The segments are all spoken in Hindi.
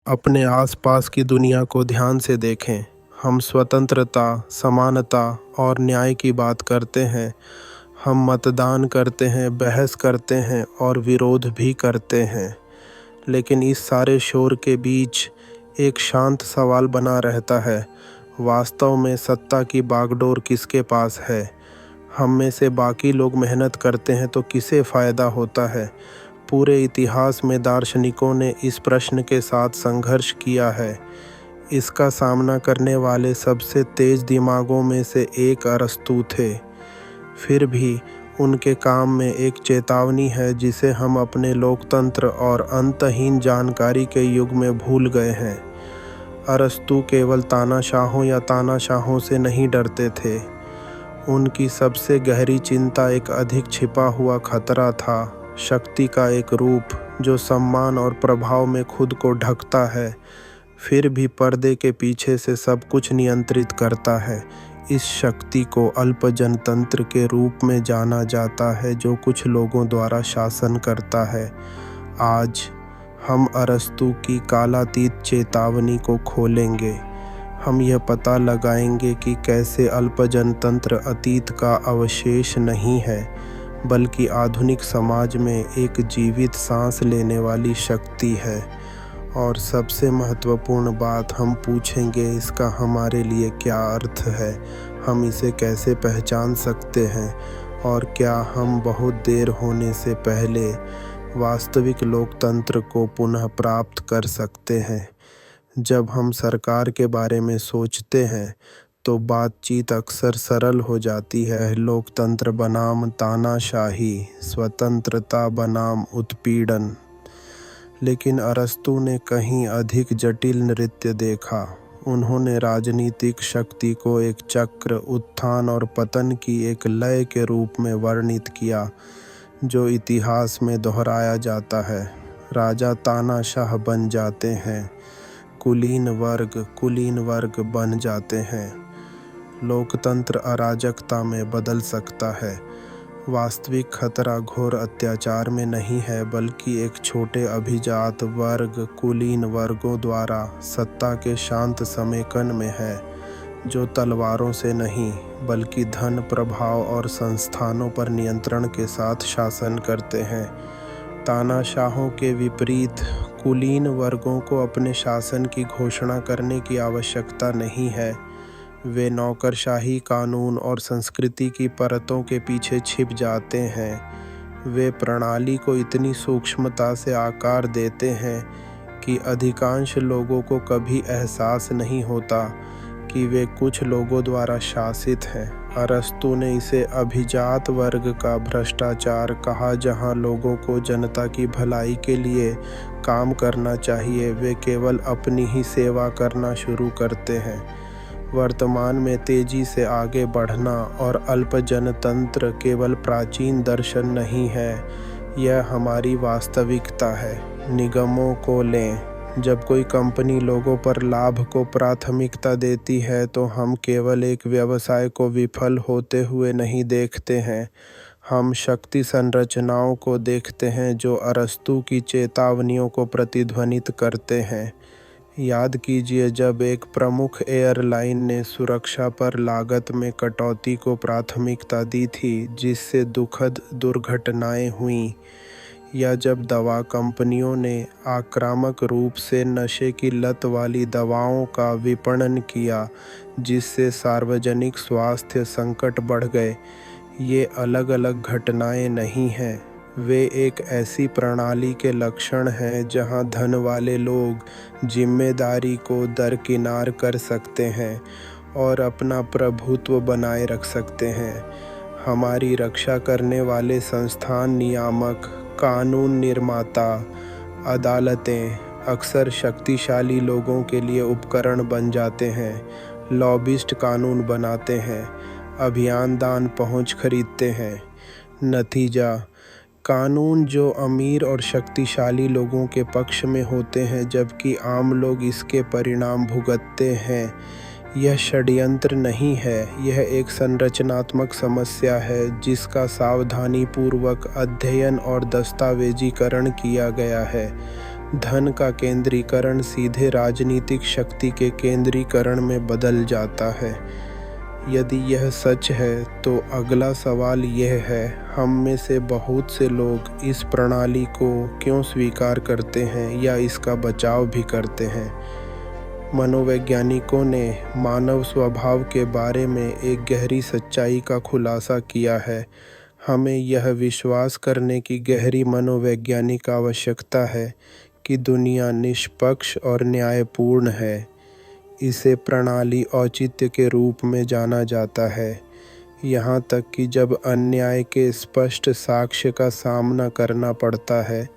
अपने आसपास की दुनिया को ध्यान से देखें। हम स्वतंत्रता, समानता और न्याय की बात करते हैं। हम मतदान करते हैं, बहस करते हैं और विरोध भी करते हैं। लेकिन इस सारे शोर के बीच एक शांत सवाल बना रहता है। वास्तव में सत्ता की बागडोर किसके पास है? हम में से बाकी लोग मेहनत करते हैं तो किसे फ़ायदा होता है? पूरे इतिहास में दार्शनिकों ने इस प्रश्न के साथ संघर्ष किया है। इसका सामना करने वाले सबसे तेज दिमागों में से एक अरस्तू थे। फिर भी उनके काम में एक चेतावनी है जिसे हम अपने लोकतंत्र और अंतहीन जानकारी के युग में भूल गए हैं। अरस्तू केवल तानाशाहों या तानाशाहों से नहीं डरते थे। उनकी सबसे गहरी चिंता एक अधिक छिपा हुआ खतरा था, शक्ति का एक रूप जो सम्मान और प्रभाव में खुद को ढकता है, फिर भी पर्दे के पीछे से सब कुछ नियंत्रित करता है। इस शक्ति को अल्पजनतंत्र के रूप में जाना जाता है जो कुछ लोगों द्वारा शासन करता है। आज हम अरस्तू की कालातीत चेतावनी को खोलेंगे। हम यह पता लगाएंगे कि कैसे अल्पजनतंत्र अतीत का अवशेष नहीं है, बल्कि आधुनिक समाज में एक जीवित सांस लेने वाली शक्ति है। और सबसे महत्वपूर्ण बात, हम पूछेंगे इसका हमारे लिए क्या अर्थ है, हम इसे कैसे पहचान सकते हैं और क्या हम बहुत देर होने से पहले वास्तविक लोकतंत्र को पुनः प्राप्त कर सकते हैं। जब हम सरकार के बारे में सोचते हैं तो बातचीत अक्सर सरल हो जाती है। लोकतंत्र बनाम तानाशाही, स्वतंत्रता बनाम उत्पीड़न। लेकिन अरस्तू ने कहीं अधिक जटिल नृत्य देखा। उन्होंने राजनीतिक शक्ति को एक चक्र, उत्थान और पतन की एक लय के रूप में वर्णित किया जो इतिहास में दोहराया जाता है। राजा तानाशाह बन जाते हैं, कुलीन वर्ग बन जाते हैं। लोकतंत्र अराजकता में बदल सकता है। वास्तविक खतरा घोर अत्याचार में नहीं है, बल्कि एक छोटे अभिजात वर्ग, कुलीन वर्गों द्वारा सत्ता के शांत समेकन में है, जो तलवारों से नहीं बल्कि धन, प्रभाव और संस्थानों पर नियंत्रण के साथ शासन करते हैं। तानाशाहों के विपरीत कुलीन वर्गों को अपने शासन की घोषणा करने की आवश्यकता नहीं है। वे नौकरशाही, कानून और संस्कृति की परतों के पीछे छिप जाते हैं। वे प्रणाली को इतनी सूक्ष्मता से आकार देते हैं कि अधिकांश लोगों को कभी एहसास नहीं होता कि वे कुछ लोगों द्वारा शासित हैं। अरस्तू ने इसे अभिजात वर्ग का भ्रष्टाचार कहा, जहां लोगों को जनता की भलाई के लिए काम करना चाहिए, वे केवल अपनी ही सेवा करना शुरू करते हैं। वर्तमान में तेजी से आगे बढ़ना और अल्पजनतंत्र केवल प्राचीन दर्शन नहीं है, यह हमारी वास्तविकता है। निगमों को लें। जब कोई कंपनी लोगों पर लाभ को प्राथमिकता देती है तो हम केवल एक व्यवसाय को विफल होते हुए नहीं देखते हैं, हम शक्ति संरचनाओं को देखते हैं जो अरस्तू की चेतावनियों को प्रतिध्वनित करते हैं। याद कीजिए, जब एक प्रमुख एयरलाइन ने सुरक्षा पर लागत में कटौती को प्राथमिकता दी थी, जिससे दुखद दुर्घटनाएं हुईं, या जब दवा कंपनियों ने आक्रामक रूप से नशे की लत वाली दवाओं का विपणन किया, जिससे सार्वजनिक स्वास्थ्य संकट बढ़ गए। ये अलग अलग घटनाएं नहीं हैं, वे एक ऐसी प्रणाली के लक्षण हैं जहां धन वाले लोग जिम्मेदारी को दरकिनार कर सकते हैं और अपना प्रभुत्व बनाए रख सकते हैं। हमारी रक्षा करने वाले संस्थान, नियामक, कानून निर्माता, अदालतें अक्सर शक्तिशाली लोगों के लिए उपकरण बन जाते हैं। लॉबिस्ट कानून बनाते हैं, अभियान दान पहुंच खरीदते हैं। नतीजा, कानून जो अमीर और शक्तिशाली लोगों के पक्ष में होते हैं, जबकि आम लोग इसके परिणाम भुगतते हैं। यह षड्यंत्र नहीं है, यह एक संरचनात्मक समस्या है जिसका सावधानीपूर्वक अध्ययन और दस्तावेजीकरण किया गया है। धन का केंद्रीकरण सीधे राजनीतिक शक्ति के केंद्रीकरण में बदल जाता है। यदि यह सच है तो अगला सवाल यह है, हम में से बहुत से लोग इस प्रणाली को क्यों स्वीकार करते हैं या इसका बचाव भी करते हैं। मनोवैज्ञानिकों ने मानव स्वभाव के बारे में एक गहरी सच्चाई का खुलासा किया है। हमें यह विश्वास करने की गहरी मनोवैज्ञानिक आवश्यकता है कि दुनिया निष्पक्ष और न्यायपूर्ण है। इसे प्रणाली औचित्य के रूप में जाना जाता है, यहाँ तक कि जब अन्याय के स्पष्ट साक्ष्य का सामना करना पड़ता है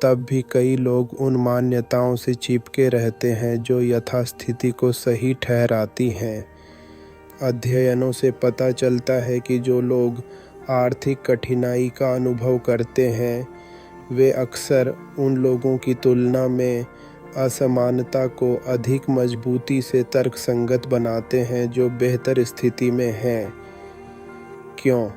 तब भी कई लोग उन मान्यताओं से चिपके रहते हैं जो यथास्थिति को सही ठहराती हैं। अध्ययनों से पता चलता है कि जो लोग आर्थिक कठिनाई का अनुभव करते हैं वे अक्सर उन लोगों की तुलना में असमानता को अधिक मजबूती से तर्कसंगत बनाते हैं जो बेहतर स्थिति में हैं। क्यों?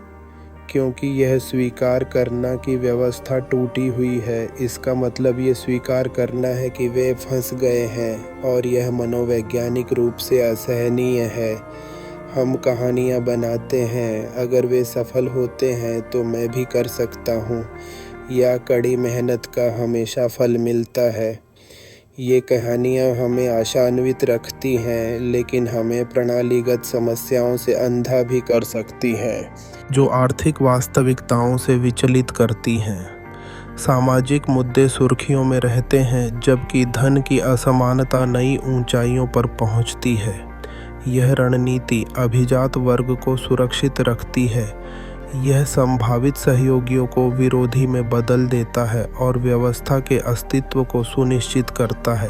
क्योंकि यह स्वीकार करना कि व्यवस्था टूटी हुई है, इसका मतलब ये स्वीकार करना है कि वे फंस गए हैं और यह मनोवैज्ञानिक रूप से असहनीय है। हम कहानियाँ बनाते हैं, अगर वे सफल होते हैं तो मैं भी कर सकता हूँ, या कड़ी मेहनत का हमेशा फल मिलता है। ये कहानियाँ हमें आशान्वित रखती हैं, लेकिन हमें प्रणालीगत समस्याओं से अंधा भी कर सकती हैं, जो आर्थिक वास्तविकताओं से विचलित करती हैं। सामाजिक मुद्दे सुर्खियों में रहते हैं, जबकि धन की असमानता नई ऊंचाइयों पर पहुंचती है। यह रणनीति अभिजात वर्ग को सुरक्षित रखती है। यह संभावित सहयोगियों को विरोधी में बदल देता है और व्यवस्था के अस्तित्व को सुनिश्चित करता है।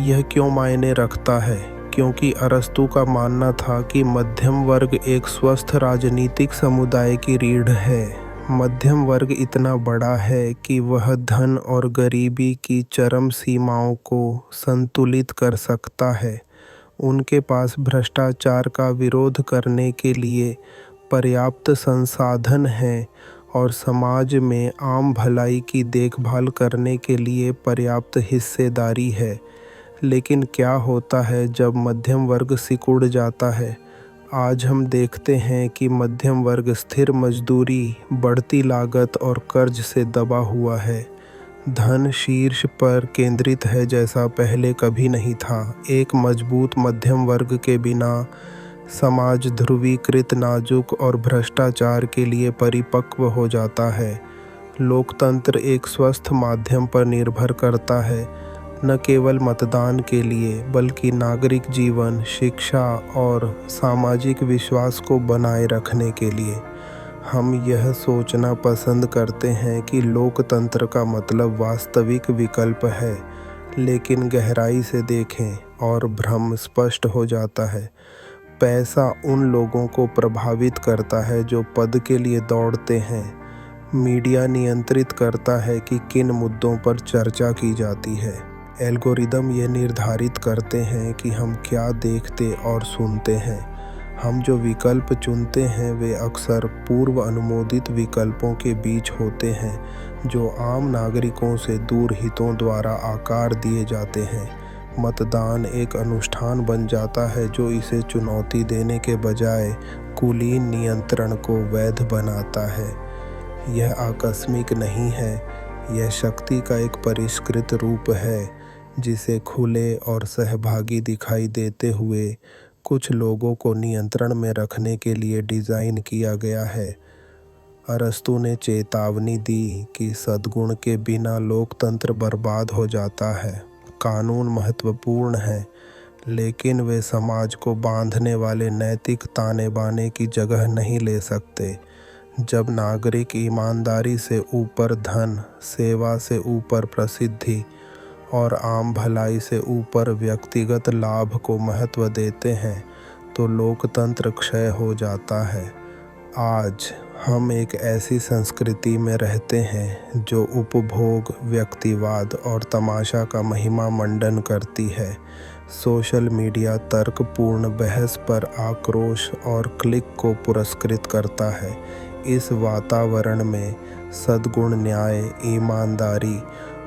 यह क्यों मायने रखता है? क्योंकि अरस्तू का मानना था कि मध्यम वर्ग एक स्वस्थ राजनीतिक समुदाय की रीढ़ है। मध्यम वर्ग इतना बड़ा है कि वह धन और गरीबी की चरम सीमाओं को संतुलित कर सकता है। उनके पास भ्रष्टाचार का विरोध करने के लिए पर्याप्त संसाधन हैं और समाज में आम भलाई की देखभाल करने के लिए पर्याप्त हिस्सेदारी है। लेकिन क्या होता है जब मध्यम वर्ग सिकुड़ जाता है? आज हम देखते हैं कि मध्यम वर्ग स्थिर मजदूरी, बढ़ती लागत और कर्ज से दबा हुआ है। धन शीर्ष पर केंद्रित है जैसा पहले कभी नहीं था। एक मजबूत मध्यम वर्ग के बिना समाज ध्रुवीकृत, नाजुक और भ्रष्टाचार के लिए परिपक्व हो जाता है। लोकतंत्र एक स्वस्थ माध्यम पर निर्भर करता है, न केवल मतदान के लिए बल्कि नागरिक जीवन, शिक्षा और सामाजिक विश्वास को बनाए रखने के लिए। हम यह सोचना पसंद करते हैं कि लोकतंत्र का मतलब वास्तविक विकल्प है, लेकिन गहराई से देखें और भ्रम स्पष्ट हो जाता है। पैसा उन लोगों को प्रभावित करता है जो पद के लिए दौड़ते हैं। मीडिया नियंत्रित करता है कि किन मुद्दों पर चर्चा की जाती है। एल्गोरिदम ये निर्धारित करते हैं कि हम क्या देखते और सुनते हैं। हम जो विकल्प चुनते हैं वे अक्सर पूर्व अनुमोदित विकल्पों के बीच होते हैं, जो आम नागरिकों से दूर हितों द्वारा आकार दिए जाते हैं। मतदान एक अनुष्ठान बन जाता है जो इसे चुनौती देने के बजाय कुलीन नियंत्रण को वैध बनाता है। यह आकस्मिक नहीं है, यह शक्ति का एक परिष्कृत रूप है जिसे खुले और सहभागी दिखाई देते हुए कुछ लोगों को नियंत्रण में रखने के लिए डिज़ाइन किया गया है। अरस्तू ने चेतावनी दी कि सद्गुण के बिना लोकतंत्र बर्बाद हो जाता है। कानून महत्वपूर्ण हैं, लेकिन वे समाज को बांधने वाले नैतिक ताने बाने की जगह नहीं ले सकते। जब नागरिक ईमानदारी से ऊपर धन, सेवा से ऊपर प्रसिद्धि और आम भलाई से ऊपर व्यक्तिगत लाभ को महत्व देते हैं तो लोकतंत्र क्षय हो जाता है। आज हम एक ऐसी संस्कृति में रहते हैं जो उपभोग, व्यक्तिवाद और तमाशा का महिमा मंडन करती है। सोशल मीडिया तर्कपूर्ण बहस पर आक्रोश और क्लिक को पुरस्कृत करता है। इस वातावरण में सद्गुण, न्याय, ईमानदारी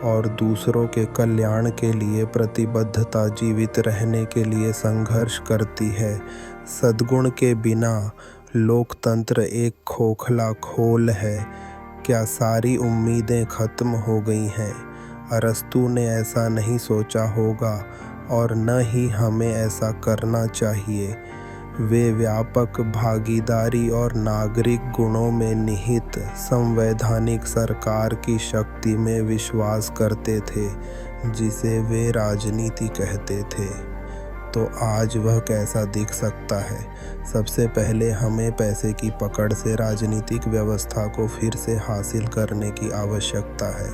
और दूसरों के कल्याण के लिए प्रतिबद्धता जीवित रहने के लिए संघर्ष करती है। सद्गुण के बिना लोकतंत्र एक खोखला खोल है। क्या सारी उम्मीदें खत्म हो गई हैं? अरस्तू ने ऐसा नहीं सोचा होगा और न ही हमें ऐसा करना चाहिए। वे व्यापक भागीदारी और नागरिक गुणों में निहित संवैधानिक सरकार की शक्ति में विश्वास करते थे, जिसे वे राजनीति कहते थे। तो आज वह कैसा दिख सकता है? सबसे पहले हमें पैसे की पकड़ से राजनीतिक व्यवस्था को फिर से हासिल करने की आवश्यकता है।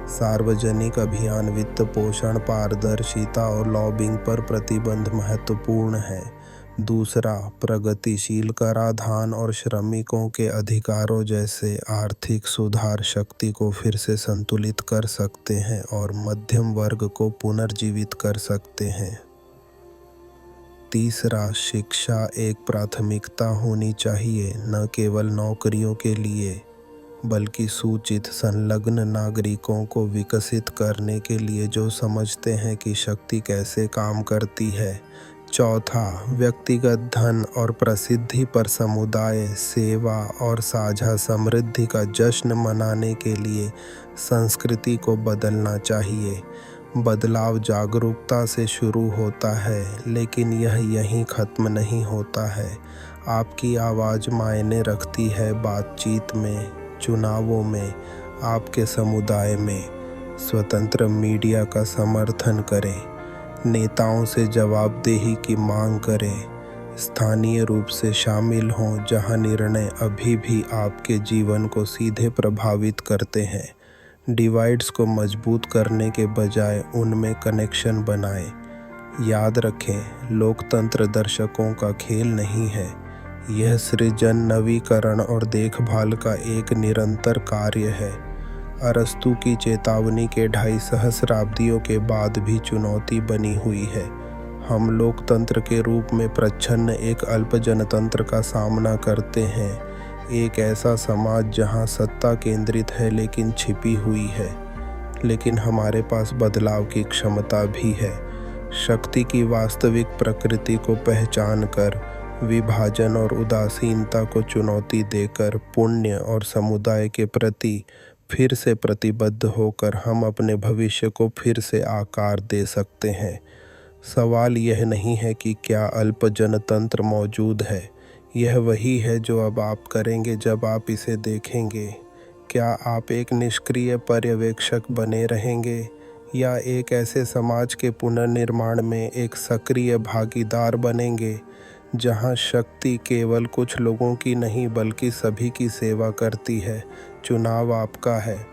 सार्वजनिक अभियान, वित्त पोषण, पारदर्शिता और लॉबिंग पर प्रतिबंध महत्वपूर्ण है। दूसरा, प्रगतिशील कराधान और श्रमिकों के अधिकारों जैसे आर्थिक सुधार शक्ति को फिर से संतुलित कर सकते हैं और मध्यम वर्ग को पुनर्जीवित कर सकते हैं। तीसरा, शिक्षा एक प्राथमिकता होनी चाहिए, न केवल नौकरियों के लिए बल्कि सूचित संलग्न नागरिकों को विकसित करने के लिए जो समझते हैं कि शक्ति कैसे काम करती है। चौथा, व्यक्तिगत धन और प्रसिद्धि पर समुदाय, सेवा और साझा समृद्धि का जश्न मनाने के लिए संस्कृति को बदलना चाहिए। बदलाव जागरूकता से शुरू होता है, लेकिन यह यहीं ख़त्म नहीं होता है। आपकी आवाज़ मायने रखती है बातचीत में, चुनावों में, आपके समुदाय में। स्वतंत्र मीडिया का समर्थन करें, नेताओं से जवाबदेही की मांग करें, स्थानीय रूप से शामिल हों जहां निर्णय अभी भी आपके जीवन को सीधे प्रभावित करते हैं। डिवाइड्स को मजबूत करने के बजाय उनमें कनेक्शन बनाएं। याद रखें, लोकतंत्र दर्शकों का खेल नहीं है। यह सृजन, नवीकरण और देखभाल का एक निरंतर कार्य है। अरस्तू की चेतावनी के 2.5 सहस्राब्दियों के बाद भी चुनौती बनी हुई है। हम लोकतंत्र के रूप में प्रच्छन्न एक अल्प जनतंत्र का सामना करते हैं, एक ऐसा समाज जहां सत्ता केंद्रित है लेकिन छिपी हुई है। लेकिन हमारे पास बदलाव की क्षमता भी है। शक्ति की वास्तविक प्रकृति को पहचान कर, विभाजन और उदासीनता को चुनौती देकर, पुण्य और समुदाय के प्रति फिर से प्रतिबद्ध होकर हम अपने भविष्य को फिर से आकार दे सकते हैं। सवाल यह नहीं है कि क्या अल्प जनतंत्र मौजूद है, यह वही है जो अब आप करेंगे जब आप इसे देखेंगे। क्या आप एक निष्क्रिय पर्यवेक्षक बने रहेंगे या एक ऐसे समाज के पुनर्निर्माण में एक सक्रिय भागीदार बनेंगे जहां शक्ति केवल कुछ लोगों की नहीं बल्कि सभी की सेवा करती है? चुनाव आपका है।